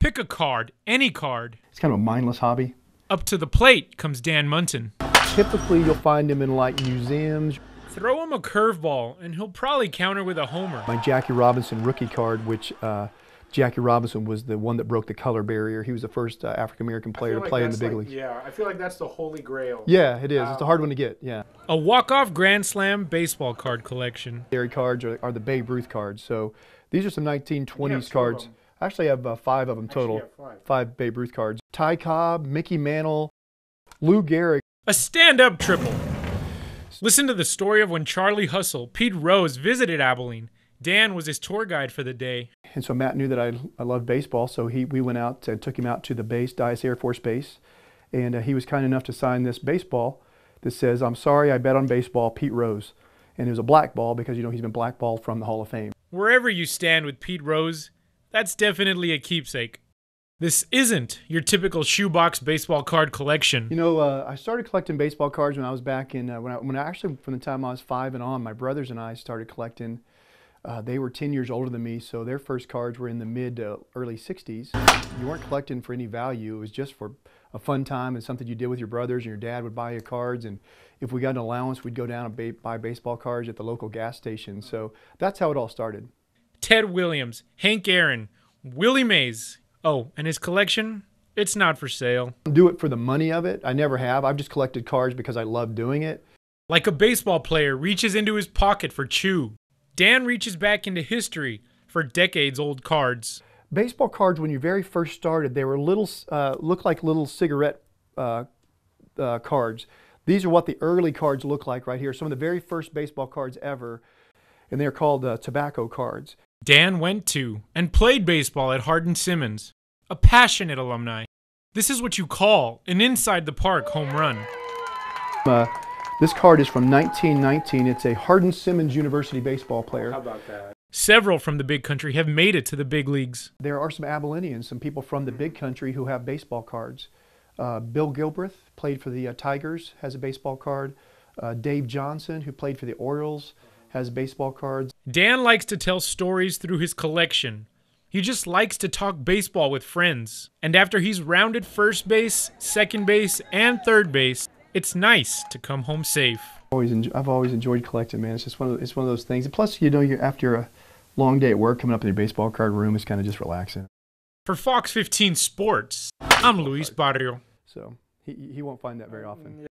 Pick a card, any card. It's kind of a mindless hobby. Up to the plate comes Dan Munton. Typically, you'll find him in like museums. Throw him a curveball, and he'll probably counter with a homer. My Jackie Robinson rookie card, which Jackie Robinson was the one that broke the color barrier. He was the first African-American player to play in the big leagues. Yeah, I feel like that's the holy grail. Yeah, it is. It's a hard one to get, yeah. A walk-off Grand Slam baseball card collection. Secondary cards are the Babe Ruth cards. So these are some 1920s two cards. of them. I actually have 5 of them total. Five Babe Ruth cards. Ty Cobb, Mickey Mantle, Lou Gehrig. A stand-up triple. Listen to the story of when Charlie Hustle, Pete Rose, visited Abilene. Dan was his tour guide for the day. And so Matt knew that I loved baseball, so we went out and took him out to the base, Dyess Air Force Base, and he was kind enough to sign this baseball that says, "I'm sorry, I bet on baseball, Pete Rose." And it was a black ball because, you know, he's been blackballed from the Hall of Fame. Wherever you stand with Pete Rose, that's definitely a keepsake. This isn't your typical shoebox baseball card collection. You know, I started collecting baseball cards when I was back in, when I actually, from the time I was 5 and on, my brothers and I started collecting. They were 10 years older than me, so their first cards were in the mid to early 60s. You weren't collecting for any value. It was just for a fun time and something you did with your brothers, and your dad would buy you cards. And if we got an allowance, we'd go down and buy baseball cards at the local gas station. So that's how it all started. Ted Williams, Hank Aaron, Willie Mays. Oh, and his collection? It's not for sale. Do it for the money of it. I never have. I've just collected cards because I love doing it. Like a baseball player reaches into his pocket for chew, Dan reaches back into history for decades-old cards. Baseball cards, when you very first started, they were little, looked like little cigarette cards. These are what the early cards look like right here. Some of the very first baseball cards ever, and they're called tobacco cards. Dan went to and played baseball at Hardin-Simmons, a passionate alumni. This is what you call an inside-the-park home run. This card is from 1919. It's a Hardin-Simmons University baseball player. How about that? Several from the big country have made it to the big leagues. There are some Abilenians, some people from the big country who have baseball cards. Bill Gilbreth played for the Tigers, has a baseball card. Dave Johnson, who played for the Orioles, has baseball cards. Dan likes to tell stories through his collection. He just likes to talk baseball with friends. And after he's rounded first base, second base, and third base, it's nice to come home safe. I've always enjoyed collecting, man. It's just one of those things. And plus, you know, after a long day at work, coming up in your baseball card room is kind of just relaxing. For Fox 15 Sports, I'm Luis Barrio. So he won't find that very often.